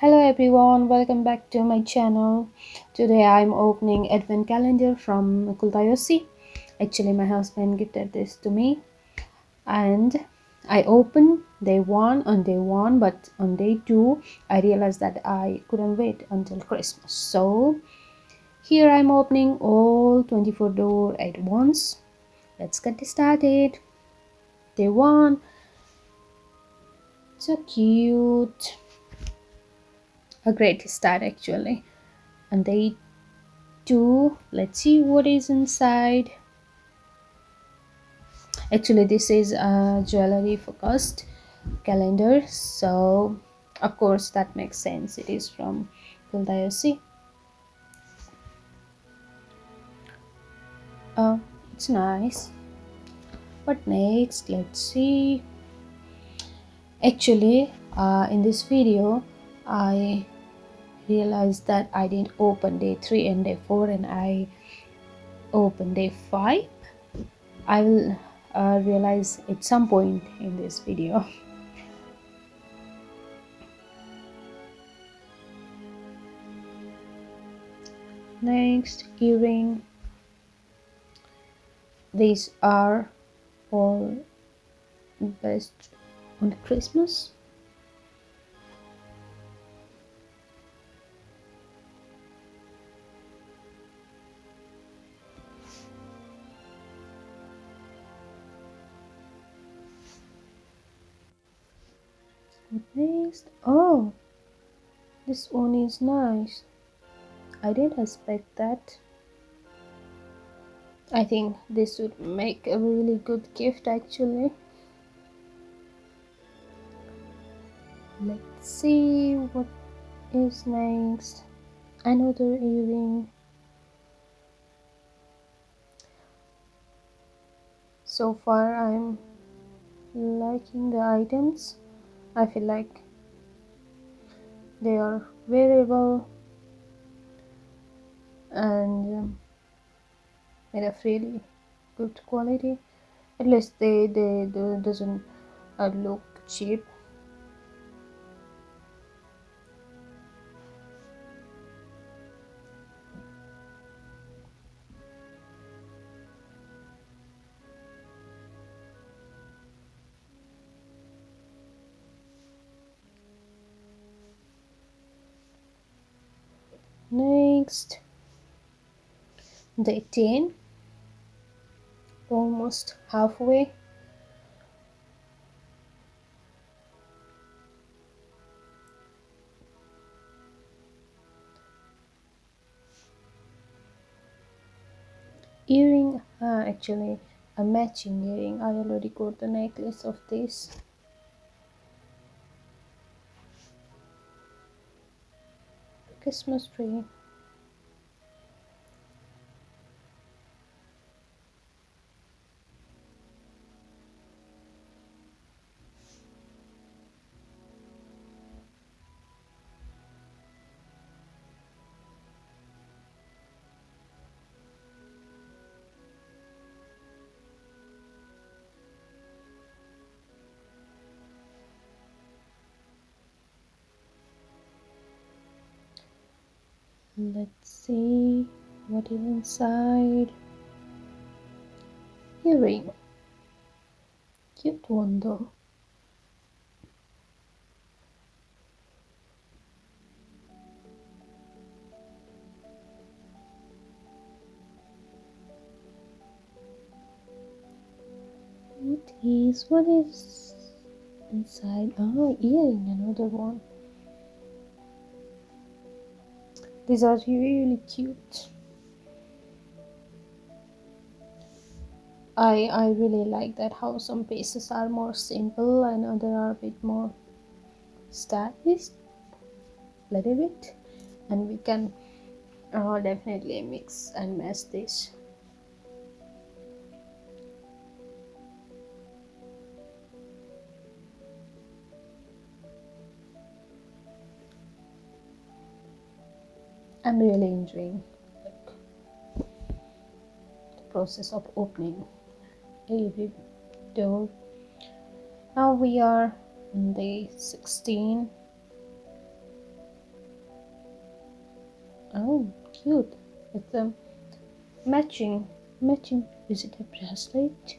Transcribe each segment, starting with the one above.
Hello everyone, welcome back to my channel. Today I'm opening advent calendar from Kultajousi. Actually my husband gifted this to me and I opened day 1, but on day 2 I realized that I couldn't wait until Christmas. So here I'm opening all 24 door at once. Let's get started. Day 1, so cute. A great start actually. And day 2, let's see what is inside. Actually this is a jewelry focused calendar, so of course that makes sense, it is from Kultajousi. Oh, it's nice. What next? Let's see. Actually in this video I realized that I didn't open day 3 and day 4 and I opened day 5. I will realize at some point in this video. Next, earring. These are all best on Christmas. What next? Oh, this one is nice. I didn't expect that. I think this would make a really good gift actually. Let's see what is next. Another earring. So far I'm liking the items. I feel like they are wearable and made of really good quality. At least they doesn't look cheap. Next, day 10, almost halfway. Earring, actually a matching earring. I already got the necklace of this. Christmas tree. Let's see what is inside. Earring. Cute one though. What is inside? Oh, earring, another one. These are really cute. I really like that how some pieces are more simple and other are a bit more stylish, little bit, and we can definitely mix and match this. I'm really enjoying like the process of opening every door. Now we are on day 16. cute. It's a matching. Is it a bracelet?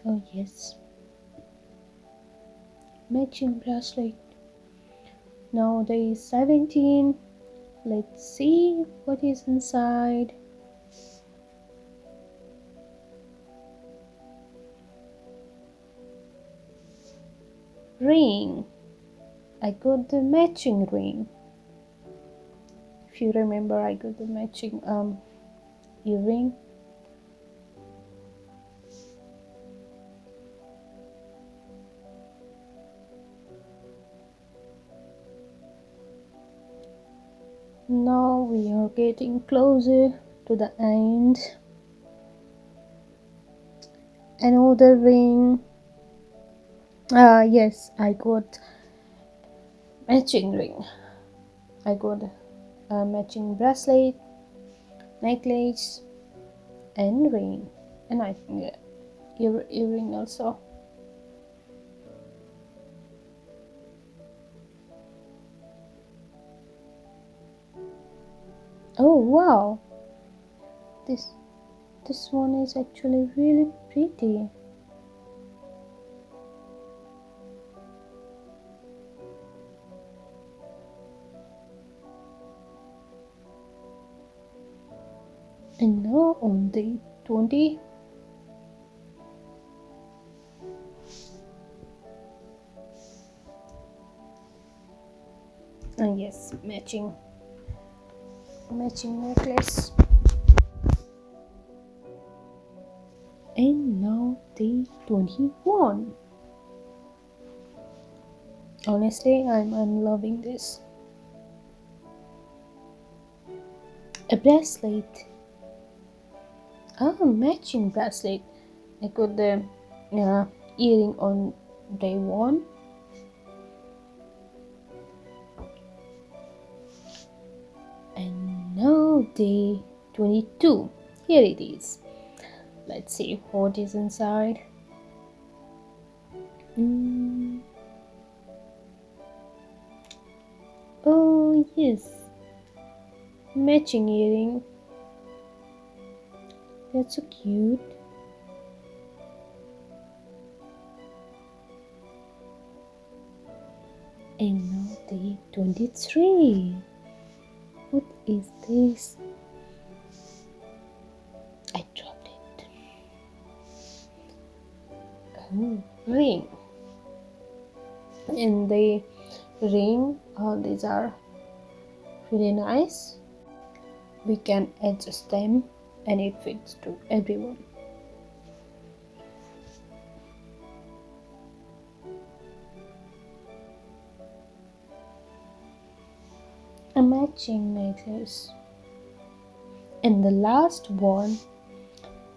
Oh yes, matching bracelet. Now day 17. Let's see what is inside. Ring. I got the matching ring. If you remember, I got the matching earring. Now we are getting closer to the end. Another ring. Yes, I got matching ring. I got a matching bracelet, necklace, and ring, and I think earring also. Oh wow, this one is actually really pretty. And now on day 20. And yes, matching necklace. And now day 21. Honestly, I'm loving this. A bracelet. Matching bracelet. I got the earring on day 1. And now day 22. Here it is. Let's see what is inside. Oh yes, matching earring. That's so cute. And now day 23. What is this? I dropped it. Oh, ring. And the ring, these are really nice. We can adjust them and it fits to everyone. A matching necklace. And the last one,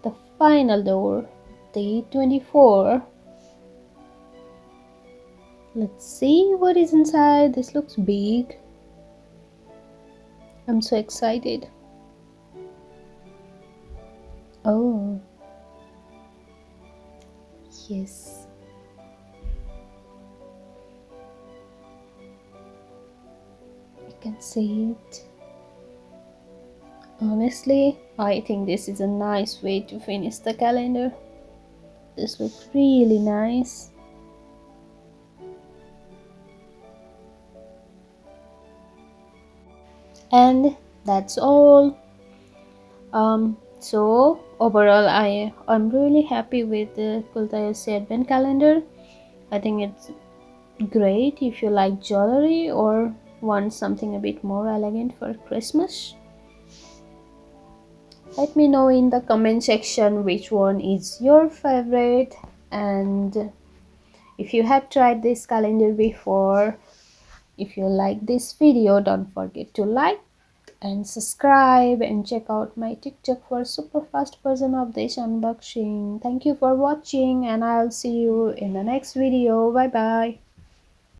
the final door, day 24. Let's see what is inside. This looks big. I'm so excited. Oh, yes. You can see it. Honestly, I think this is a nice way to finish the calendar. This looks really nice. And that's all. So overall, I'm really happy with the Kultajousi advent calendar. I think it's great if you like jewelry or want something a bit more elegant for Christmas. Let me know in the comment section which one is your favorite, and if you have tried this calendar before. If you like this video, don't forget to like and subscribe and check out my TikTok for super fast version of this unboxing. Thank you for watching and I'll see you in the next video. Bye bye.